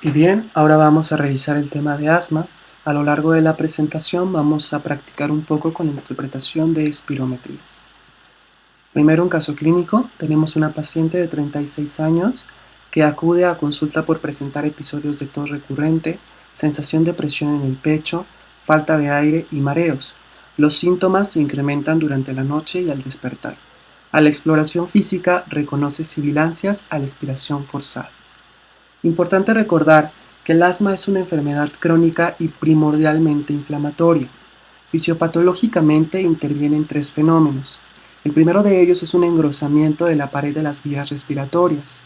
Y bien, ahora vamos a revisar el tema de asma. A lo largo de la presentación vamos a practicar un poco con la interpretación de espirometrías. Primero, un caso clínico. Tenemos una paciente de 36 años que acude a consulta por presentar episodios de tos recurrente, sensación de presión en el pecho, falta de aire y mareos. Los síntomas se incrementan durante la noche y al despertar. A la exploración física reconoce sibilancias a la expiración forzada. Importante recordar que el asma es una enfermedad crónica y primordialmente inflamatoria. Fisiopatológicamente intervienen tres fenómenos. El primero de ellos es un engrosamiento de la pared de las vías respiratorias,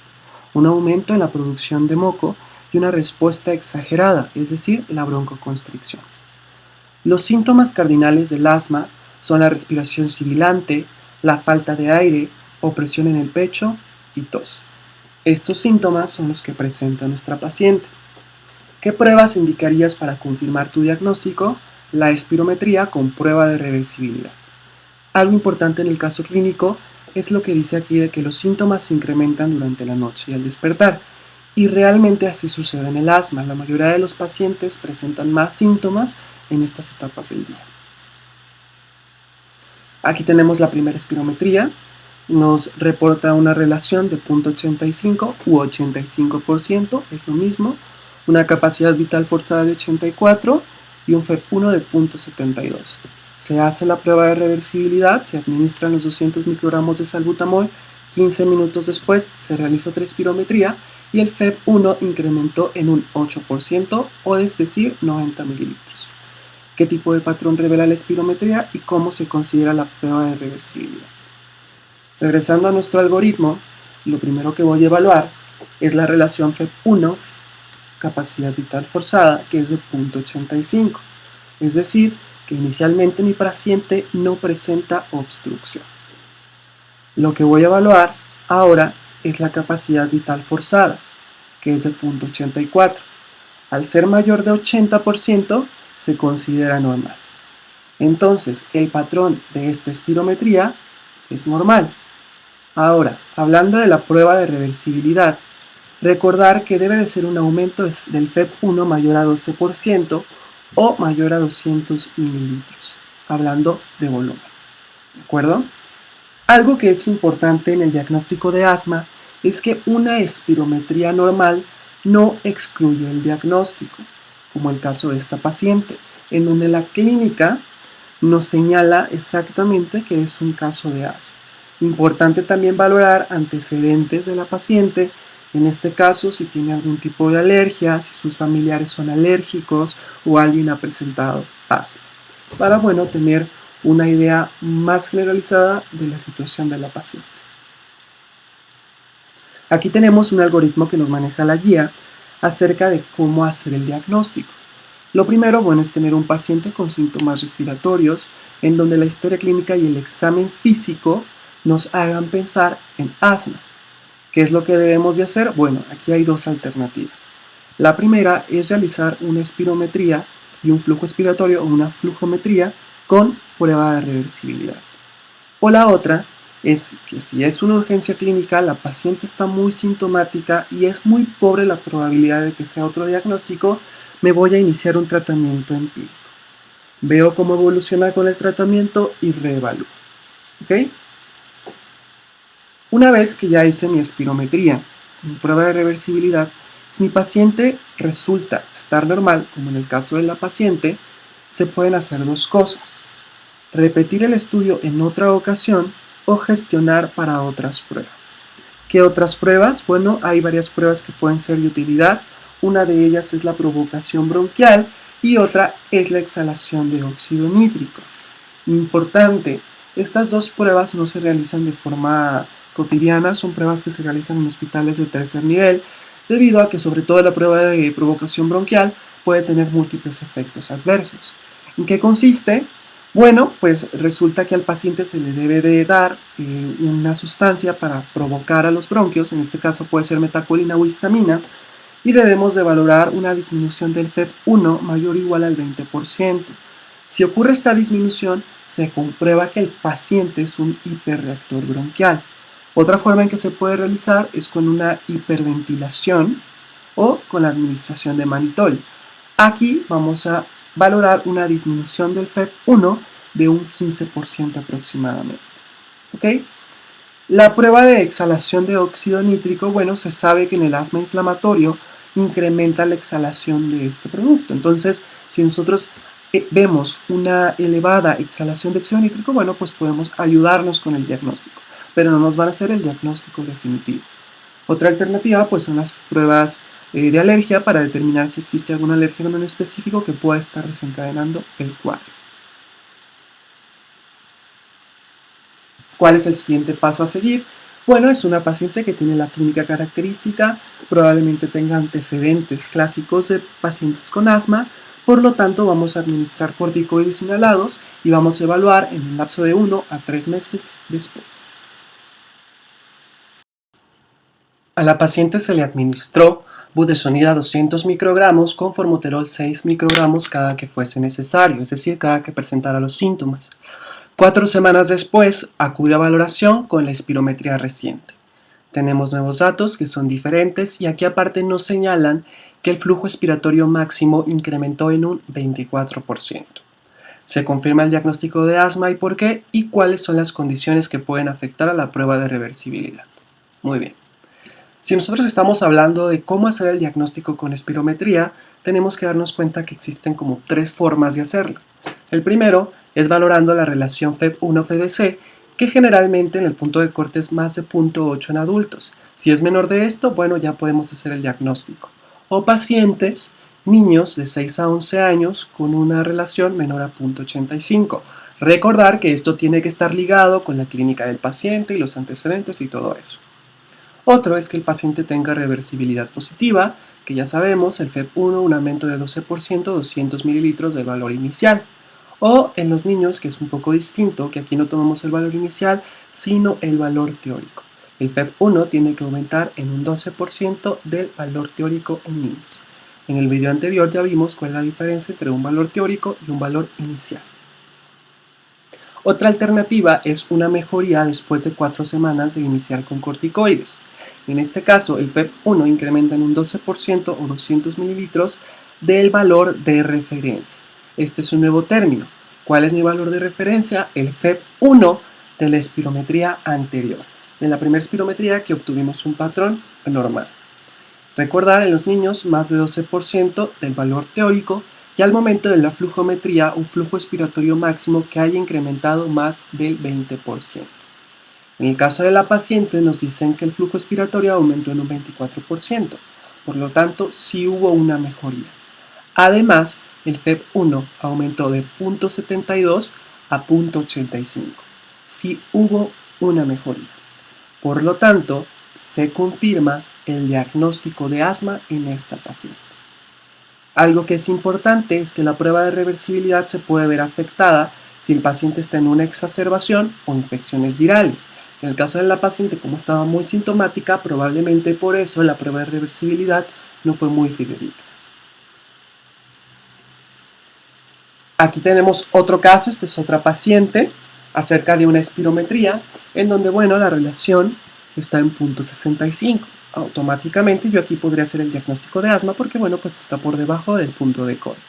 un aumento en la producción de moco y una respuesta exagerada, es decir, la broncoconstricción. Los síntomas cardinales del asma son la respiración sibilante, la falta de aire, opresión en el pecho y tos. Estos síntomas son los que presenta nuestra paciente. ¿Qué pruebas indicarías para confirmar tu diagnóstico? La espirometría con prueba de reversibilidad. Algo importante en el caso clínico es lo que dice aquí de que los síntomas se incrementan durante la noche y al despertar. Y realmente así sucede en el asma. La mayoría de los pacientes presentan más síntomas en estas etapas del día. Aquí tenemos la primera espirometría. Nos reporta una relación de 0.85 u 85%, es lo mismo, una capacidad vital forzada de 84 y un FEP1 de 0.72. Se hace la prueba de reversibilidad, se administran los 200 microgramos de salbutamol, 15 minutos después se realiza otra espirometría y el FEP1 incrementó en un 8%, o es decir, 90 mililitros. ¿Qué tipo de patrón revela la espirometría y cómo se considera la prueba de reversibilidad? Regresando a nuestro algoritmo, lo primero que voy a evaluar es la relación FEP1, capacidad vital forzada, que es de 0.85. Es decir, que inicialmente mi paciente no presenta obstrucción. Lo que voy a evaluar ahora es la capacidad vital forzada, que es de 0.84. Al ser mayor de 80%, se considera normal. Entonces, el patrón de esta espirometría es normal. Ahora, hablando de la prueba de reversibilidad, recordar que debe de ser un aumento del FEP1 mayor a 12% o mayor a 200 mililitros, hablando de volumen. ¿De acuerdo? Algo que es importante en el diagnóstico de asma es que una espirometría normal no excluye el diagnóstico, como el caso de esta paciente, en donde la clínica nos señala exactamente que es un caso de asma. Importante también valorar antecedentes de la paciente, en este caso si tiene algún tipo de alergia, si sus familiares son alérgicos o alguien ha presentado asma, para tener una idea más generalizada de la situación de la paciente. Aquí tenemos un algoritmo que nos maneja la guía acerca de cómo hacer el diagnóstico. Lo primero, es tener un paciente con síntomas respiratorios en donde la historia clínica y el examen físico nos hagan pensar en asma. ¿Qué es lo que debemos de hacer? Aquí hay dos alternativas. La primera es realizar una espirometría y un flujo expiratorio o una flujometría con prueba de reversibilidad. O la otra es que si es una urgencia clínica, la paciente está muy sintomática y es muy pobre la probabilidad de que sea otro diagnóstico, me voy a iniciar un tratamiento empírico. Veo cómo evoluciona con el tratamiento y reevalúo. ¿Ok? Una vez que ya hice mi espirometría, mi prueba de reversibilidad, si mi paciente resulta estar normal, como en el caso de la paciente, se pueden hacer dos cosas: repetir el estudio en otra ocasión o gestionar para otras pruebas. ¿Qué otras pruebas? Hay varias pruebas que pueden ser de utilidad. Una de ellas es la provocación bronquial y otra es la exhalación de óxido nítrico. Importante, estas dos pruebas no se realizan de forma cotidiana, son pruebas que se realizan en hospitales de tercer nivel, debido a que sobre todo la prueba de provocación bronquial puede tener múltiples efectos adversos. ¿En qué consiste? Pues resulta que al paciente se le debe de dar una sustancia para provocar a los bronquios, en este caso puede ser metacolina o histamina, y debemos de valorar una disminución del FEP1 mayor o igual al 20%. Si ocurre esta disminución, se comprueba que el paciente es un hiperreactor bronquial. Otra forma en que se puede realizar es con una hiperventilación o con la administración de manitol. Aquí vamos a valorar una disminución del FEV1 de un 15% aproximadamente. ¿Ok? La prueba de exhalación de óxido nítrico, bueno, se sabe que en el asma inflamatorio incrementa la exhalación de este producto. Entonces, si nosotros vemos una elevada exhalación de óxido nítrico, bueno, pues podemos ayudarnos con el diagnóstico, pero no nos van a hacer el diagnóstico definitivo. Otra alternativa, pues, son las pruebas de alergia para determinar si existe algún alérgeno en específico que pueda estar desencadenando el cuadro. ¿Cuál es el siguiente paso a seguir? Bueno, es una paciente que tiene la clínica característica, probablemente tenga antecedentes clásicos de pacientes con asma, por lo tanto vamos a administrar corticoides inhalados y vamos a evaluar en un lapso de 1 a 3 meses después. A la paciente se le administró budesonida 200 microgramos con formoterol 6 microgramos cada que fuese necesario, es decir, cada que presentara los síntomas. 4 semanas después acude a valoración con la espirometría reciente. Tenemos nuevos datos que son diferentes y aquí aparte nos señalan que el flujo expiratorio máximo incrementó en un 24%. Se confirma el diagnóstico de asma y por qué y cuáles son las condiciones que pueden afectar a la prueba de reversibilidad. Muy bien. Si nosotros estamos hablando de cómo hacer el diagnóstico con espirometría, tenemos que darnos cuenta que existen como 3 formas de hacerlo. El primero es valorando la relación FEV1-FEVC, que generalmente en el punto de corte es más de 0.8 en adultos. Si es menor de esto, bueno, ya podemos hacer el diagnóstico. O pacientes, niños de 6 a 11 años con una relación menor a 0.85. Recordar que esto tiene que estar ligado con la clínica del paciente y los antecedentes y todo eso. Otro es que el paciente tenga reversibilidad positiva, que ya sabemos, el FEV1, un aumento de 12%, 200 mililitros del valor inicial. O en los niños, que es un poco distinto, que aquí no tomamos el valor inicial, sino el valor teórico. El FEV1 tiene que aumentar en un 12% del valor teórico en niños. En el video anterior ya vimos cuál es la diferencia entre un valor teórico y un valor inicial. Otra alternativa es una mejoría después de 4 semanas de iniciar con corticoides. En este caso, el FEV1 incrementa en un 12% o 200 mililitros del valor de referencia. Este es un nuevo término. ¿Cuál es mi valor de referencia? El FEV1 de la espirometría anterior. De la primera espirometría que obtuvimos un patrón normal. Recordar en los niños más de 12% del valor teórico y al momento de la flujometría un flujo expiratorio máximo que haya incrementado más del 20%. En el caso de la paciente nos dicen que el flujo expiratorio aumentó en un 24%, por lo tanto sí hubo una mejoría. Además, el FEV1 aumentó de 0.72 a 0.85. Sí hubo una mejoría. Por lo tanto, se confirma el diagnóstico de asma en esta paciente. Algo que es importante es que la prueba de reversibilidad se puede ver afectada si el paciente está en una exacerbación o infecciones virales. En el caso de la paciente, como estaba muy sintomática, probablemente por eso la prueba de reversibilidad no fue muy fidedigna. Aquí tenemos otro caso, esta es otra paciente, acerca de una espirometría, en donde, bueno, la relación está en 0.65. Automáticamente yo aquí podría hacer el diagnóstico de asma porque, bueno, pues está por debajo del punto de corte.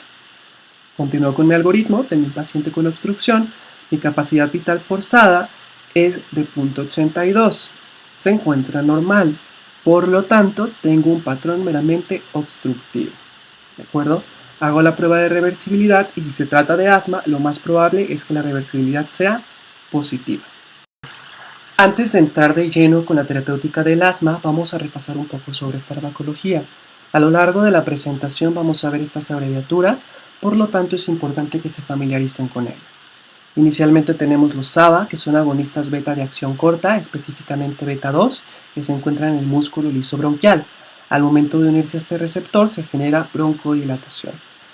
Continúo con mi algoritmo, tengo un paciente con obstrucción, mi capacidad vital forzada es de 0.82, se encuentra normal, por lo tanto tengo un patrón meramente obstructivo, ¿de acuerdo? Hago la prueba de reversibilidad y si se trata de asma, lo más probable es que la reversibilidad sea positiva. Antes de entrar de lleno con la terapéutica del asma, vamos a repasar un poco sobre farmacología. A lo largo de la presentación vamos a ver estas abreviaturas, por lo tanto es importante que se familiaricen con ellas. Inicialmente tenemos los SABA, que son agonistas beta de acción corta, específicamente beta 2, que se encuentran en el músculo liso bronquial. Al momento de unirse a este receptor se genera broncodilatación.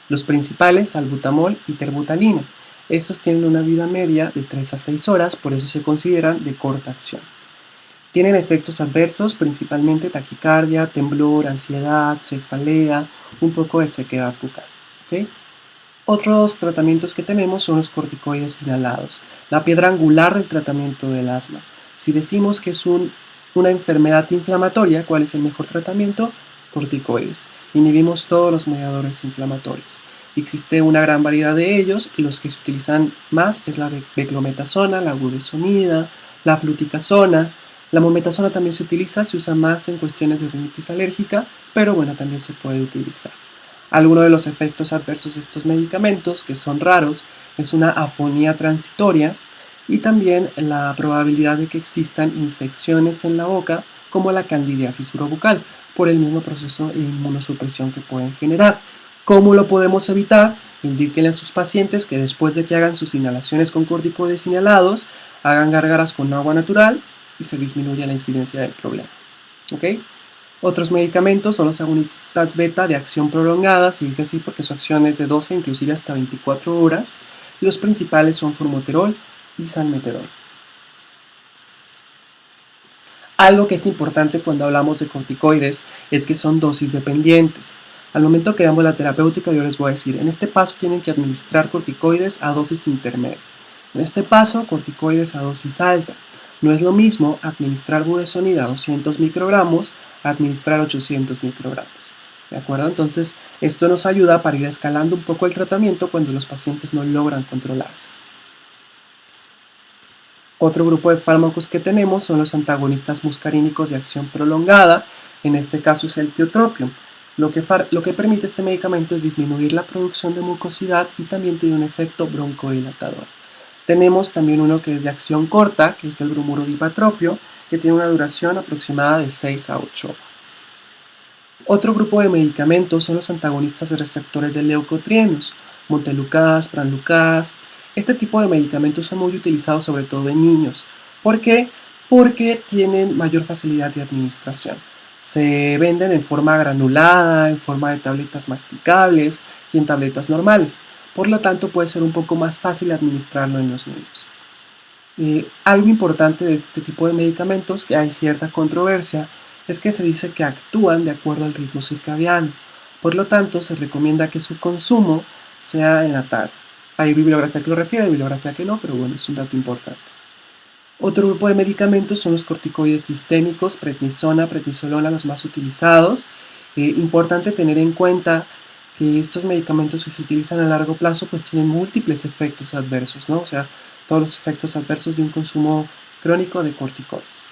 Los principales, salbutamol y terbutalina. Estos tienen una vida media de 3 a 6 horas, por eso se consideran de corta acción. Tienen efectos adversos, principalmente taquicardia, temblor, ansiedad, cefalea, un poco de sequedad bucal. ¿Okay? Otros tratamientos que tenemos son los corticoides inhalados, la piedra angular del tratamiento del asma. Si decimos que es una enfermedad inflamatoria, ¿cuál es el mejor tratamiento? corticoides. Inhibimos todos los mediadores inflamatorios. Existe una gran variedad de ellos, los que se utilizan más es la beclometasona, la budesonida, la fluticasona. La mometasona también se utiliza, se usa más en cuestiones de rinitis alérgica, pero bueno, también se puede utilizar. Algunos de los efectos adversos de estos medicamentos, que son raros, es una afonía transitoria y también la probabilidad de que existan infecciones en la boca, como la candidiasis urobucal, por el mismo proceso de inmunosupresión que pueden generar. ¿Cómo lo podemos evitar? Indíquenle a sus pacientes que después de que hagan sus inhalaciones con corticoides inhalados, hagan gárgaras con agua natural y se disminuye la incidencia del problema. ¿Ok? Otros medicamentos son los agonistas beta de acción prolongada, se dice así porque su acción es de 12, inclusive hasta 24 horas. Los principales son formoterol y salmeterol. Algo que es importante cuando hablamos de corticoides es que son dosis dependientes. Al momento que damos la terapéutica, yo les voy a decir, en este paso tienen que administrar corticoides a dosis intermedia. En este paso, corticoides a dosis alta. No es lo mismo administrar budesonida a 200 microgramos a administrar 800 microgramos. ¿De acuerdo? Entonces, esto nos ayuda para ir escalando un poco el tratamiento cuando los pacientes no logran controlarse. Otro grupo de fármacos que tenemos son los antagonistas muscarínicos de acción prolongada, en este caso es el tiotropium. Lo que permite este medicamento es disminuir la producción de mucosidad y también tiene un efecto broncodilatador. Tenemos también uno que es de acción corta, que es el bromuro dipatropio, que tiene una duración aproximada de 6 a 8 horas. Otro grupo de medicamentos son los antagonistas de receptores de leucotrienos, montelukast, pranlukast. Este tipo de medicamentos son muy utilizados sobre todo en niños. ¿Por qué? Porque tienen mayor facilidad de administración. Se venden en forma granulada, en forma de tabletas masticables y en tabletas normales. Por lo tanto, puede ser un poco más fácil administrarlo en los niños. Algo importante de este tipo de medicamentos, que hay cierta controversia, es que se dice que actúan de acuerdo al ritmo circadiano. Por lo tanto, se recomienda que su consumo sea en la tarde. Hay bibliografía que lo refiere, hay bibliografía que no, pero bueno, es un dato importante. Otro grupo de medicamentos son los corticoides sistémicos, prednisona, prednisolona, los más utilizados. Importante tener en cuenta que estos medicamentos que se utilizan a largo plazo pues tienen múltiples efectos adversos, ¿no? O sea, todos los efectos adversos de un consumo crónico de corticoides.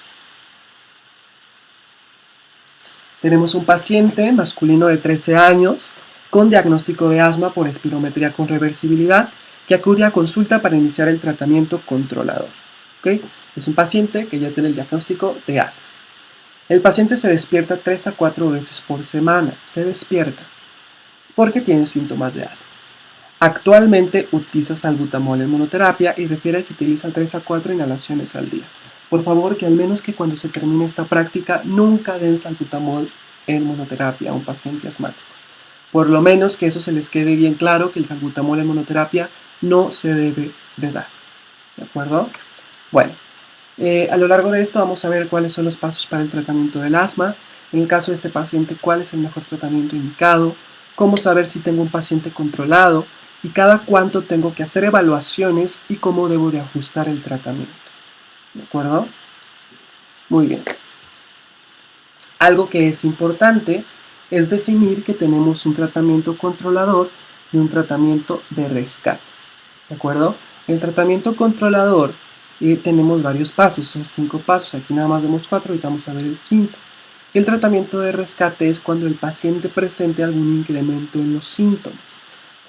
Tenemos un paciente masculino de 13 años con diagnóstico de asma por espirometría con reversibilidad que acude a consulta para iniciar el tratamiento controlador. ¿Okay? Es un paciente que ya tiene el diagnóstico de asma. El paciente se despierta 3 a 4 veces por semana. Se despierta porque tiene síntomas de asma. Actualmente utiliza salbutamol en monoterapia y refiere que utiliza 3 a 4 inhalaciones al día. Por favor, que al menos que cuando se termine esta práctica nunca den salbutamol en monoterapia a un paciente asmático. Por lo menos que eso se les quede bien claro, que el salbutamol en monoterapia no se debe de dar. ¿De acuerdo? Bueno, a lo largo de esto vamos a ver cuáles son los pasos para el tratamiento del asma. En el caso de este paciente, cuál es el mejor tratamiento indicado, cómo saber si tengo un paciente controlado y cada cuánto tengo que hacer evaluaciones y cómo debo de ajustar el tratamiento. ¿De acuerdo? Muy bien. Algo que es importante es definir que tenemos un tratamiento controlador y un tratamiento de rescate. ¿De acuerdo? El tratamiento controlador tenemos varios pasos, son 5 pasos, aquí nada más vemos 4, ahorita vamos a ver el quinto. El tratamiento de rescate es cuando el paciente presente algún incremento en los síntomas.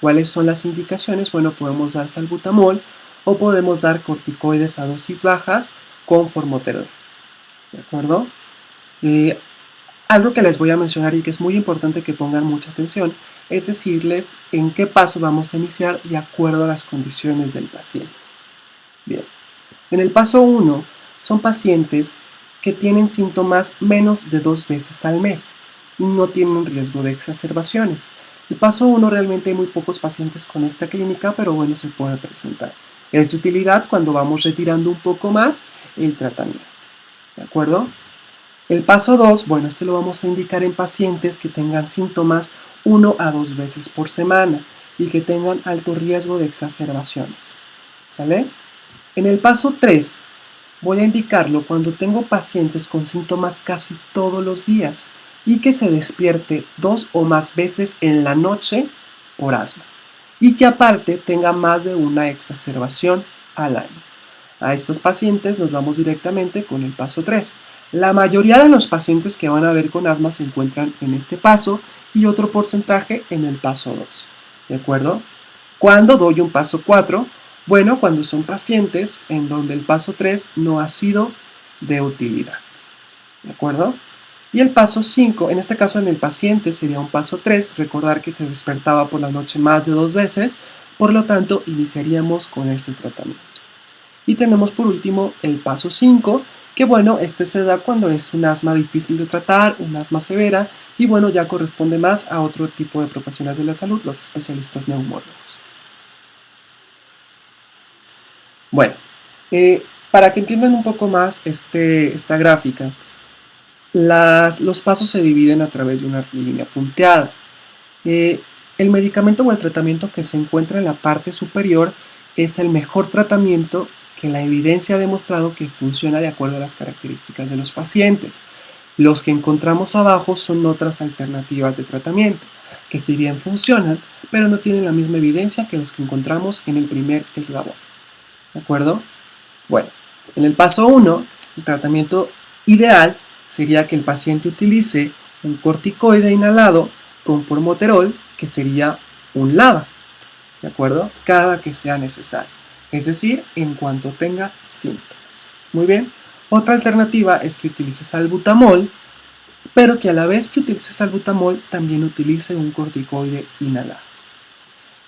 ¿Cuáles son las indicaciones? Bueno, podemos dar salbutamol o podemos dar corticoides a dosis bajas con formoterol. ¿De acuerdo? Algo que les voy a mencionar y que es muy importante que pongan mucha atención es decirles en qué paso vamos a iniciar de acuerdo a las condiciones del paciente. Bien, en el paso 1 son pacientes que tienen síntomas menos de 2 veces al mes y no tienen riesgo de exacerbaciones. El paso 1 realmente hay muy pocos pacientes con esta clínica, pero bueno, se puede presentar. Es de utilidad cuando vamos retirando un poco más el tratamiento. ¿De acuerdo? El paso 2, bueno, este lo vamos a indicar en pacientes que tengan síntomas 1 a 2 veces por semana y que tengan alto riesgo de exacerbaciones. ¿Sale? En el paso 3, voy a indicarlo cuando tengo pacientes con síntomas casi todos los días y que se despierte 2 o más veces en la noche por asma y que aparte tenga más de una exacerbación al año. A estos pacientes nos vamos directamente con el paso 3. La mayoría de los pacientes que van a ver con asma se encuentran en este paso y otro porcentaje en el paso 2. ¿De acuerdo? ¿Cuándo doy un paso 4? Bueno, cuando son pacientes en donde el paso 3 no ha sido de utilidad. ¿De acuerdo? Y el paso 5, en este caso en el paciente sería un paso 3, recordar que se despertaba por la noche más de 2 veces, por lo tanto iniciaríamos con este tratamiento. Y tenemos por último el paso 5, que bueno, este se da cuando es un asma difícil de tratar, un asma severa, y bueno, ya corresponde más a otro tipo de profesionales de la salud, los especialistas neumólogos. Bueno, para que entiendan un poco más esta gráfica, los pasos se dividen a través de una línea punteada. El medicamento o el tratamiento que se encuentra en la parte superior es el mejor tratamiento que la evidencia ha demostrado que funciona de acuerdo a las características de los pacientes. Los que encontramos abajo son otras alternativas de tratamiento, que si bien funcionan, pero no tienen la misma evidencia que los que encontramos en el primer eslabón. ¿De acuerdo? Bueno, en el paso 1, el tratamiento ideal sería que el paciente utilice un corticoide inhalado con formoterol, que sería un LABA, ¿de acuerdo? Cada que sea necesario, es decir, en cuanto tenga síntomas. Muy bien. Otra alternativa es que utilice salbutamol, pero que a la vez que utilice salbutamol también utilice un corticoide inhalado.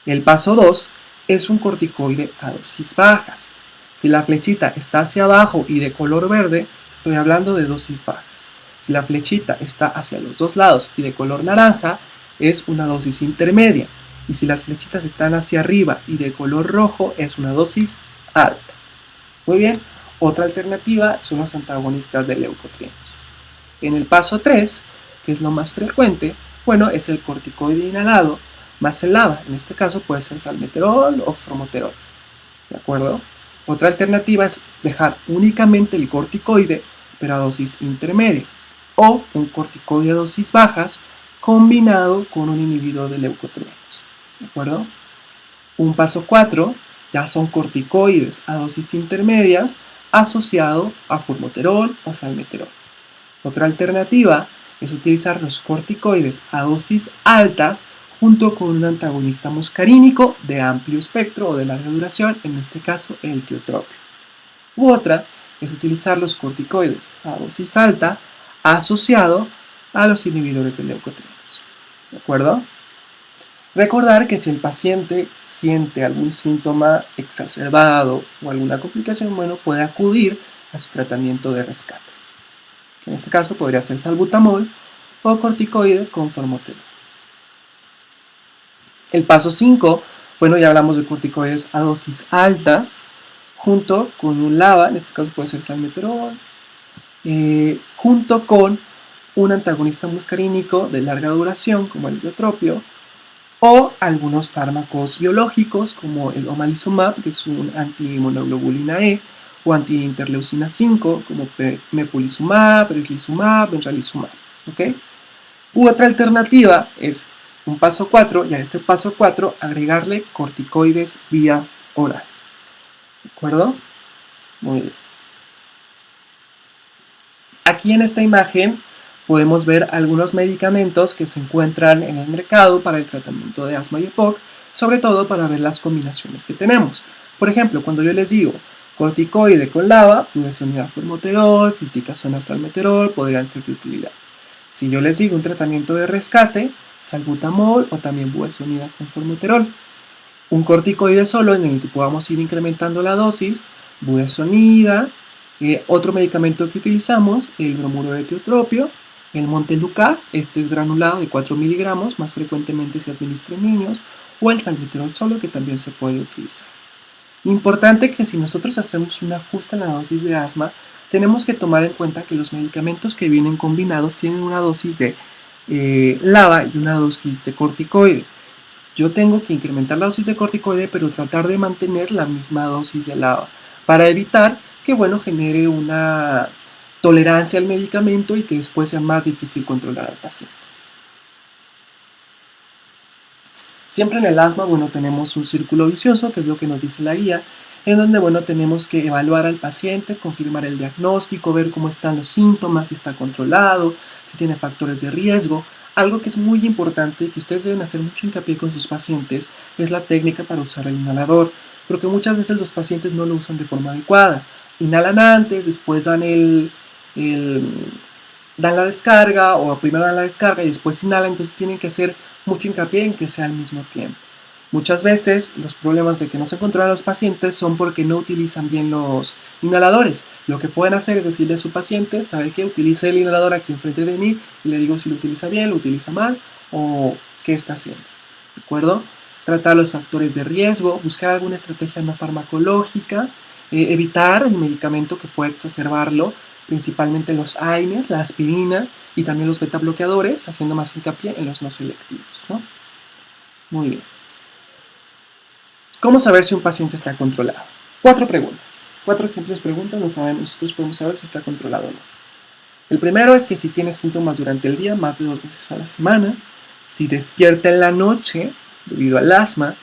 El paso 2 es un corticoide a dosis bajas. Si la flechita está hacia abajo y de color verde, estoy hablando de dosis bajas. Si la flechita está hacia los dos lados y de color naranja, es una dosis intermedia. Y si las flechitas están hacia arriba y de color rojo, es una dosis alta. Muy bien, otra alternativa son los antagonistas de leucotrienos. En el paso 3, que es lo más frecuente, bueno, es el corticoide inhalado más el LABA. En este caso puede ser salmeterol o formoterol. ¿De acuerdo? Otra alternativa es dejar únicamente el corticoide, pero a dosis intermedia, o un corticoide a dosis bajas combinado con un inhibidor de leucotrienos. ¿De acuerdo? Un paso 4 ya son corticoides a dosis intermedias asociado a formoterol o salmeterol. Otra alternativa es utilizar los corticoides a dosis altas junto con un antagonista muscarínico de amplio espectro o de larga duración, en este caso el tiotropio. U otra es utilizar los corticoides a dosis alta asociado a los inhibidores de leucotrienos. ¿De acuerdo? Recordar que si el paciente siente algún síntoma exacerbado o alguna complicación, bueno, puede acudir a su tratamiento de rescate. En este caso podría ser salbutamol o corticoide con formoterol. El paso 5, bueno, ya hablamos de corticoides a dosis altas, junto con un LABA, en este caso puede ser salmeterol, junto con un antagonista muscarínico de larga duración, como el diotropio, o algunos fármacos biológicos, como el omalizumab, que es un anti-inmunoglobulina E, o anti-interleucina 5, como mepolizumab, breslizumab, benralizumab. ¿Okay? U otra alternativa es un paso 4, y a ese paso 4 agregarle corticoides vía oral. ¿De acuerdo? Muy bien. Aquí en esta imagen podemos ver algunos medicamentos que se encuentran en el mercado para el tratamiento de asma y EPOC, sobre todo para ver las combinaciones que tenemos. Por ejemplo, cuando yo les digo corticoide con LABA, budesonida formoterol, fluticasona salmeterol, podrían ser de utilidad. Si yo les digo un tratamiento de rescate, salbutamol o también budesonida con formoterol. Un corticoide solo en el que podamos ir incrementando la dosis, budesonida. Otro medicamento que utilizamos, el bromuro de tiotropio, el montelukast, este es granulado de 4 miligramos, más frecuentemente se administra en niños, o el salmeterol solo, que también se puede utilizar. Importante que si nosotros hacemos un ajuste en la dosis de asma, tenemos que tomar en cuenta que los medicamentos que vienen combinados tienen una dosis de LABA y una dosis de corticoide. Yo tengo que incrementar la dosis de corticoide, pero tratar de mantener la misma dosis de LABA, para evitar que, bueno, genere una tolerancia al medicamento y que después sea más difícil controlar al paciente. Siempre en el asma, bueno, tenemos un círculo vicioso, que es lo que nos dice la guía, en donde, bueno, tenemos que evaluar al paciente, confirmar el diagnóstico, ver cómo están los síntomas, si está controlado, si tiene factores de riesgo. Algo que es muy importante y que ustedes deben hacer mucho hincapié con sus pacientes es la técnica para usar el inhalador, porque muchas veces los pacientes no lo usan de forma adecuada. Inhalan antes, después dan la descarga, o primero dan la descarga y después inhalan, entonces tienen que hacer mucho hincapié en que sea al mismo tiempo. Muchas veces los problemas de que no se controlan los pacientes son porque no utilizan bien los inhaladores. Lo que pueden hacer es decirle a su paciente, sabe que utilice el inhalador aquí enfrente de mí y le digo si lo utiliza bien, lo utiliza mal o qué está haciendo. ¿De acuerdo? Tratar los factores de riesgo, buscar alguna estrategia no farmacológica, evitar el medicamento que puede exacerbarlo, principalmente los AINES, la aspirina y también los beta bloqueadores, haciendo más hincapié en los no selectivos, ¿no? Muy bien. ¿Cómo saber si un paciente está controlado? 4 preguntas. 4 simples preguntas, nosotros podemos saber si está controlado o no. El primero es que si tiene síntomas durante el día, más de 2 veces a la semana, si despierta en la noche debido al asma,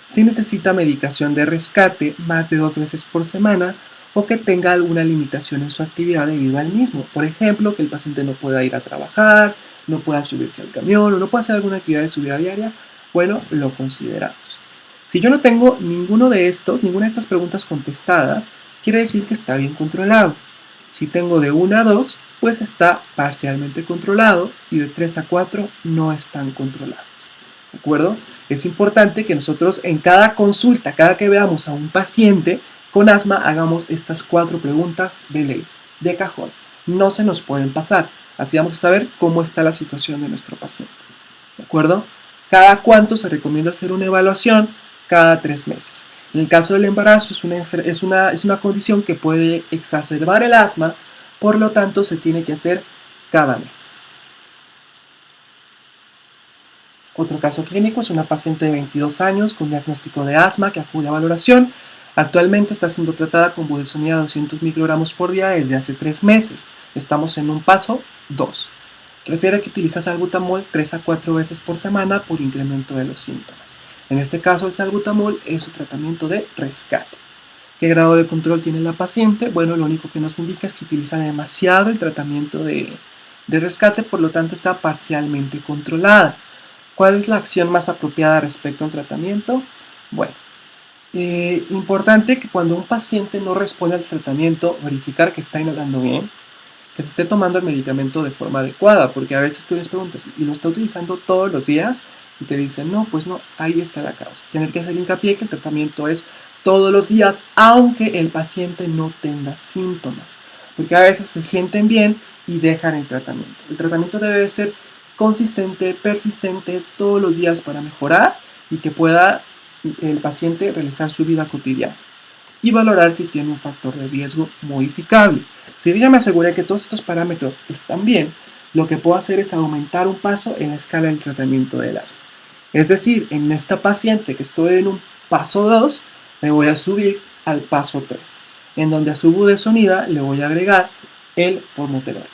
si necesita medicación de rescate más de 2 veces por semana o que tenga alguna limitación en su actividad debido al mismo. Por ejemplo, que el paciente no pueda ir a trabajar, no pueda subirse al camión o no pueda hacer alguna actividad de su vida diaria, bueno, lo consideramos. Si yo no tengo ninguna de estas preguntas contestadas, quiere decir que está bien controlado. Si tengo de 1 a 2, pues está parcialmente controlado y de 3 a 4 no están controlados. ¿De acuerdo? Es importante que nosotros en cada consulta, cada que veamos a un paciente con asma, hagamos estas 4 preguntas de ley, de cajón. No se nos pueden pasar. Así vamos a saber cómo está la situación de nuestro paciente. ¿De acuerdo? ¿Cada cuánto se recomienda hacer una evaluación? Cada 3 meses. En el caso del embarazo es una condición que puede exacerbar el asma, por lo tanto se tiene que hacer cada mes. Otro caso clínico es una paciente de 22 años con diagnóstico de asma que acude a valoración. Actualmente está siendo tratada con budesonida 200 microgramos por día desde hace 3 meses. Estamos en un paso 2. Refiere que utiliza salbutamol 3 a 4 veces por semana por incremento de los síntomas. En este caso, el salbutamol es su tratamiento de rescate. ¿Qué grado de control tiene la paciente? Bueno, lo único que nos indica es que utiliza demasiado el tratamiento de rescate, por lo tanto está parcialmente controlada. ¿Cuál es la acción más apropiada respecto al tratamiento? Bueno, importante que cuando un paciente no responde al tratamiento, verificar que está inhalando bien, que se esté tomando el medicamento de forma adecuada, porque a veces tú les preguntas, ¿y lo está utilizando todos los días? Y te dicen, no, pues no, ahí está la causa. Tener que hacer hincapié que el tratamiento es todos los días, aunque el paciente no tenga síntomas, porque a veces se sienten bien y dejan el tratamiento. El tratamiento debe ser consistente, persistente, todos los días para mejorar y que pueda el paciente realizar su vida cotidiana y valorar si tiene un factor de riesgo modificable. Si yo ya me aseguré que todos estos parámetros están bien, lo que puedo hacer es aumentar un paso en la escala del tratamiento del asma. Es decir, en esta paciente que estoy en un paso 2, me voy a subir al paso 3, en donde a su budesonida le voy a agregar el formoterol.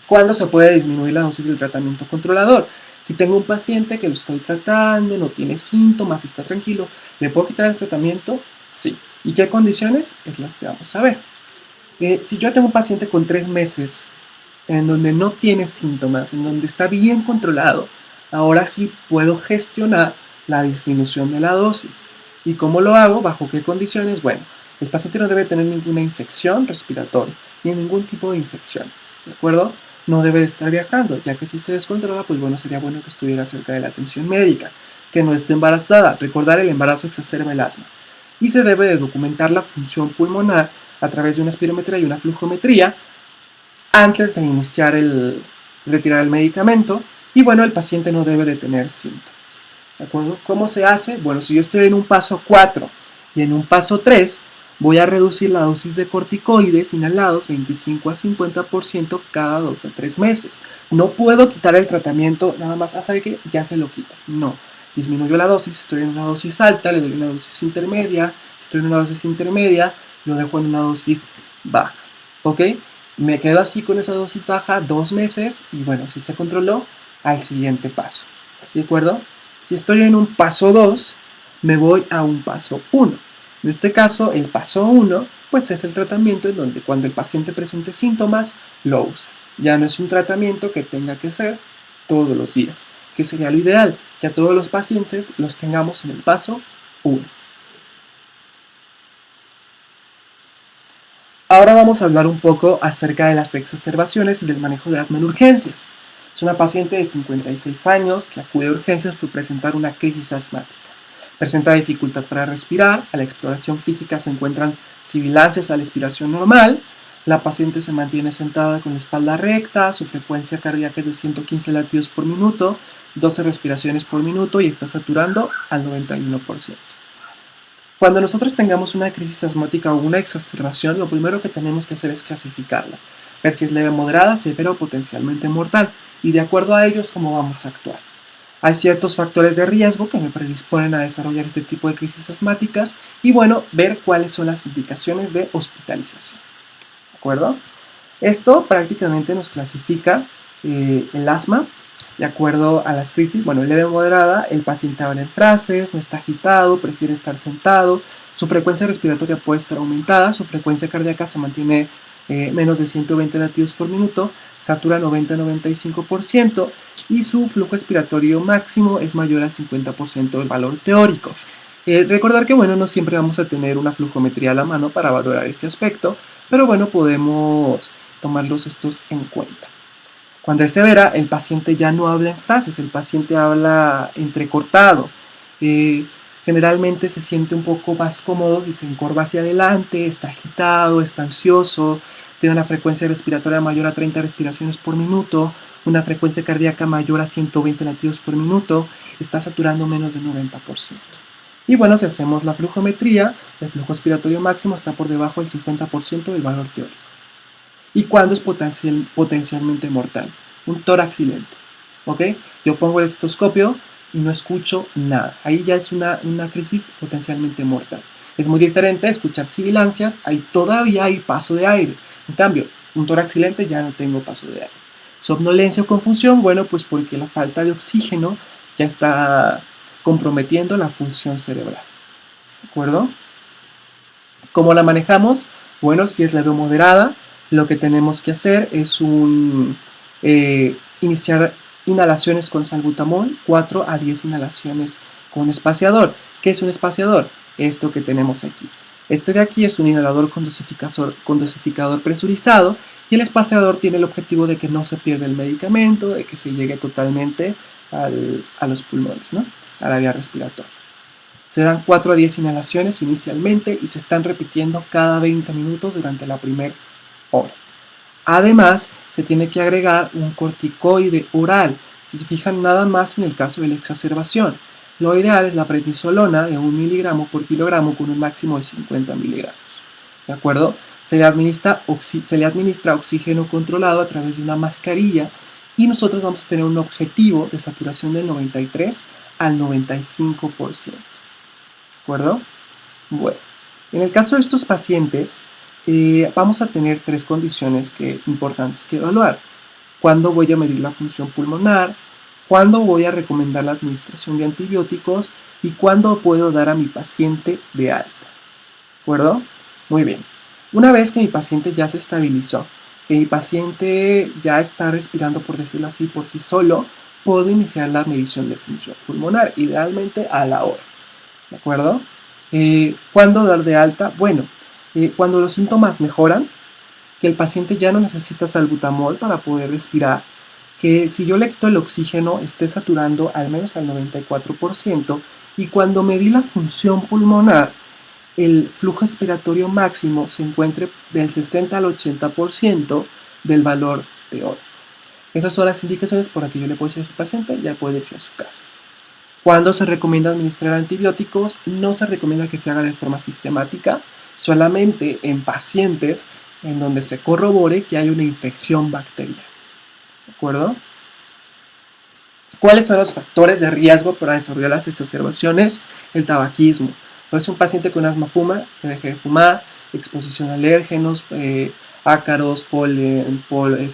¿Cuándo se puede disminuir la dosis del tratamiento controlador? Si tengo un paciente que lo estoy tratando, no tiene síntomas, está tranquilo, ¿le puedo quitar el tratamiento? Sí. ¿Y qué condiciones? Es lo que vamos a ver. Si yo tengo un paciente con 3 meses, en donde no tiene síntomas, en donde está bien controlado, ahora sí puedo gestionar la disminución de la dosis. ¿Y cómo lo hago? ¿Bajo qué condiciones? Bueno, el paciente no debe tener ninguna infección respiratoria, ni ningún tipo de infecciones, ¿de acuerdo? No debe de estar viajando, ya que si se descontrola, pues bueno, sería bueno que estuviera cerca de la atención médica, que no esté embarazada. Recordar, el embarazo exacerba el asma. Y se debe de documentar la función pulmonar a través de una espirometría y una flujometría antes de iniciar retirar el medicamento. Y bueno, el paciente no debe de tener síntomas. ¿De acuerdo? ¿Cómo se hace? Bueno, si yo estoy en un paso 4 y en un paso 3, voy a reducir la dosis de corticoides inhalados 25 a 50% cada 2 a 3 meses. No puedo quitar el tratamiento nada más, ¿sabe qué? Ya se lo quita. No. Disminuyo la dosis, estoy en una dosis alta, le doy una dosis intermedia, estoy en una dosis intermedia, lo dejo en una dosis baja, ¿ok? Me quedo así con esa dosis baja 2 meses y bueno, si se controló, al siguiente paso, ¿de acuerdo? Si estoy en un paso 2, me voy a un paso 1. En este caso, el paso 1, pues es el tratamiento en donde cuando el paciente presente síntomas, lo usa. Ya no es un tratamiento que tenga que hacer todos los días, que sería lo ideal, que a todos los pacientes los tengamos en el paso 1. Ahora vamos a hablar un poco acerca de las exacerbaciones y del manejo de asma en urgencias. Es una paciente de 56 años que acude a urgencias por presentar una crisis asmática. Presenta dificultad para respirar, a la exploración física se encuentran sibilancias a la expiración normal, la paciente se mantiene sentada con la espalda recta, su frecuencia cardíaca es de 115 latidos por minuto, 12 respiraciones por minuto y está saturando al 91%. Cuando nosotros tengamos una crisis asmática o una exacerbación, lo primero que tenemos que hacer es clasificarla, ver si es leve, moderada, severa o potencialmente mortal, y de acuerdo a ellos cómo vamos a actuar. Hay ciertos factores de riesgo que me predisponen a desarrollar este tipo de crisis asmáticas y bueno, ver cuáles son las indicaciones de hospitalización. ¿De acuerdo? Esto prácticamente nos clasifica el asma de acuerdo a las crisis. Bueno, leve moderada, el paciente habla en frases, no está agitado, prefiere estar sentado, su frecuencia respiratoria puede estar aumentada, su frecuencia cardíaca se mantiene menos de 120 latidos por minuto, satura 90-95% y su flujo expiratorio máximo es mayor al 50% del valor teórico. Recordar que bueno, no siempre vamos a tener una flujometría a la mano para valorar este aspecto, pero bueno, podemos tomarlos estos en cuenta. Cuando es severa, el paciente ya no habla en frases, el paciente habla entrecortado. Generalmente se siente un poco más cómodo si se encorva hacia adelante, está agitado, está ansioso, tiene una frecuencia respiratoria mayor a 30 respiraciones por minuto, una frecuencia cardíaca mayor a 120 latidos por minuto, está saturando menos del 90%. Y bueno, si hacemos la flujometría, el flujo expiratorio máximo está por debajo del 50% del valor teórico. ¿Y cuándo es potencialmente mortal? Un tórax silente. ¿Ok? Yo pongo el estetoscopio y no escucho nada. Ahí ya es una crisis potencialmente mortal. Es muy diferente a escuchar sibilancias, ahí todavía hay paso de aire. En cambio, un tórax silente ya no tengo paso de aire. Somnolencia o confusión, bueno, pues porque la falta de oxígeno ya está comprometiendo la función cerebral. ¿De acuerdo? ¿Cómo la manejamos? Bueno, si es leve o moderada, lo que tenemos que hacer es iniciar inhalaciones con salbutamol, 4 a 10 inhalaciones con espaciador. ¿Qué es un espaciador? Esto que tenemos aquí. Este de aquí es un inhalador con dosificador presurizado y el espaciador tiene el objetivo de que no se pierda el medicamento, de que se llegue totalmente a los pulmones, ¿no? A la vía respiratoria. Se dan 4 a 10 inhalaciones inicialmente y se están repitiendo cada 20 minutos durante la primera hora. Además, se tiene que agregar un corticoide oral, si se fijan nada más en el caso de la exacerbación. Lo ideal es la prednisolona de 1 miligramo por kilogramo con un máximo de 50 miligramos. ¿De acuerdo? Se le administra oxígeno controlado a través de una mascarilla y nosotros vamos a tener un objetivo de saturación del 93 al 95%. ¿De acuerdo? Bueno, en el caso de estos pacientes, vamos a tener 3 condiciones importantes que evaluar. ¿Cuándo voy a medir la función pulmonar? ¿Cuándo voy a recomendar la administración de antibióticos? ¿Y cuándo puedo dar a mi paciente de alta? ¿De acuerdo? Muy bien. Una vez que mi paciente ya se estabilizó, que mi paciente ya está respirando, por decirlo así, por sí solo, puedo iniciar la medición de función pulmonar, idealmente a la hora. ¿De acuerdo? ¿Cuándo dar de alta? Bueno, cuando los síntomas mejoran, que el paciente ya no necesita salbutamol para poder respirar, que si yo le quito el oxígeno esté saturando al menos al 94% y cuando medí la función pulmonar, el flujo expiratorio máximo se encuentre del 60 al 80% del valor teórico. Esas son las indicaciones por las que yo le puedo decir a su paciente, ya puede irse a su casa. ¿Cuándo se recomienda administrar antibióticos? No se recomienda que se haga de forma sistemática, solamente en pacientes en donde se corrobore que hay una infección bacteriana. ¿De acuerdo? ¿Cuáles son los factores de riesgo para desarrollar las exacerbaciones? El tabaquismo. Por eso un paciente con asma fuma, que deje de fumar, exposición a alérgenos, ácaros, polen,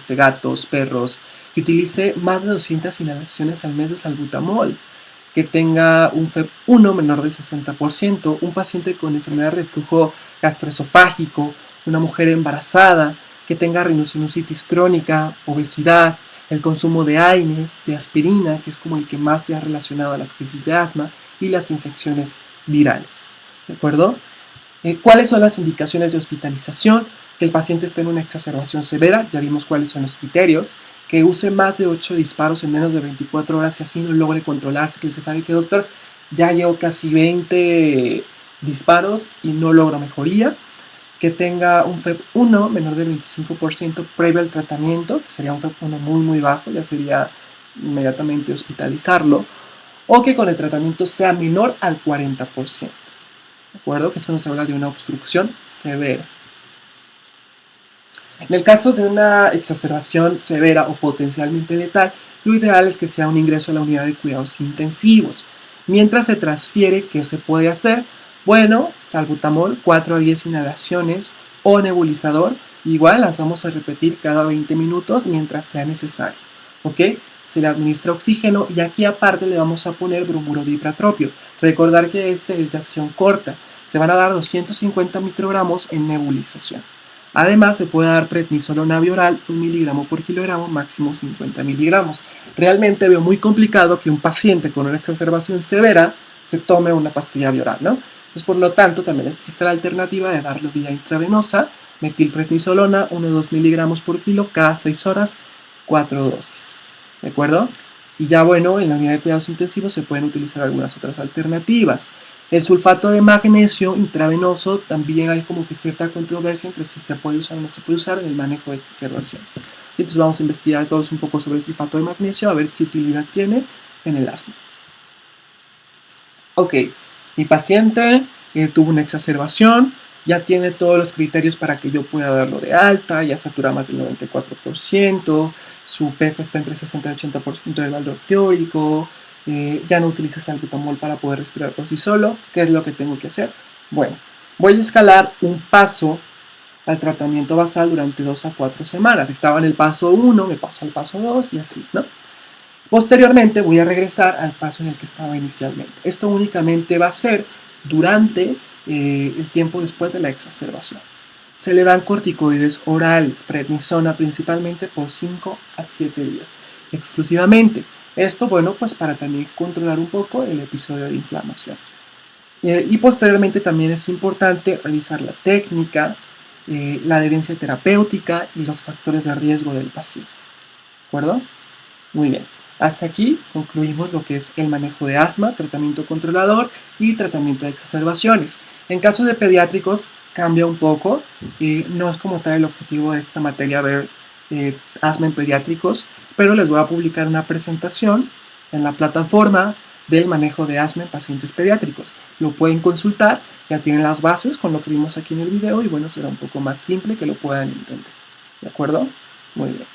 gatos, perros, que utilice más de 200 inhalaciones al mes de salbutamol, que tenga un FEV1 menor del 60%, un paciente con enfermedad de reflujo gastroesofágico, una mujer embarazada, que tenga rinosinusitis crónica, obesidad, el consumo de AINES, de aspirina, que es como el que más se ha relacionado a las crisis de asma, y las infecciones virales. ¿De acuerdo? ¿Cuáles son las indicaciones de hospitalización? Que el paciente esté en una exacerbación severa, ya vimos cuáles son los criterios, que use más de 8 disparos en menos de 24 horas y así no logre controlarse, que usted sabe que doctor, ya llevo casi 20 disparos y no logro mejoría, que tenga un FEV1 menor del 25% previo al tratamiento, que sería un FEV1 muy bajo, ya sería inmediatamente hospitalizarlo, o que con el tratamiento sea menor al 40%. ¿De acuerdo? Que esto nos habla de una obstrucción severa. En el caso de una exacerbación severa o potencialmente letal, lo ideal es que sea un ingreso a la unidad de cuidados intensivos. Mientras se transfiere, ¿qué se puede hacer? Bueno, salbutamol, 4 a 10 inhalaciones o nebulizador, igual las vamos a repetir cada 20 minutos mientras sea necesario. ¿Ok? Se le administra oxígeno y aquí aparte le vamos a poner bromuro de ipratropio. Recordar que este es de acción corta. Se van a dar 250 microgramos en nebulización. Además, se puede dar prednisolona oral 1 miligramo por kilogramo, máximo 50 miligramos. Realmente veo muy complicado que un paciente con una exacerbación severa se tome una pastilla oral, ¿no? Pues por lo tanto, también existe la alternativa de darlo vía intravenosa, metilprednisolona 1 o 2 miligramos por kilo cada 6 horas, 4 dosis. ¿De acuerdo? Y ya bueno, en la unidad de cuidados intensivos se pueden utilizar algunas otras alternativas. El sulfato de magnesio intravenoso también hay como que cierta controversia entre si se puede usar o no se puede usar en el manejo de exacerbaciones. Entonces vamos a investigar todos un poco sobre el sulfato de magnesio a ver qué utilidad tiene en el asma. Ok, mi paciente tuvo una exacerbación, ya tiene todos los criterios para que yo pueda darlo de alta, ya satura más del 94%, su PEF está entre 60 y 80% del valor teórico, ya no utiliza salbutamol para poder respirar por sí solo. ¿Qué es lo que tengo que hacer? Bueno, voy a escalar un paso al tratamiento basal durante 2 a 4 semanas. Estaba en el paso 1, me paso al paso 2 y así, ¿no? Posteriormente voy a regresar al paso en el que estaba inicialmente. Esto únicamente va a ser durante el tiempo después de la exacerbación. Se le dan corticoides orales, prednisona principalmente por 5 a 7 días, exclusivamente. Esto, bueno, pues para también controlar un poco el episodio de inflamación. Y posteriormente también es importante revisar la técnica, la adherencia terapéutica y los factores de riesgo del paciente. ¿De acuerdo? Muy bien. Hasta aquí concluimos lo que es el manejo de asma, tratamiento controlador y tratamiento de exacerbaciones. En caso de pediátricos cambia un poco y no es como tal el objetivo de esta materia ver asma en pediátricos, pero les voy a publicar una presentación en la plataforma del manejo de asma en pacientes pediátricos. Lo pueden consultar, ya tienen las bases con lo que vimos aquí en el video y bueno, será un poco más simple que lo puedan entender. ¿De acuerdo? Muy bien.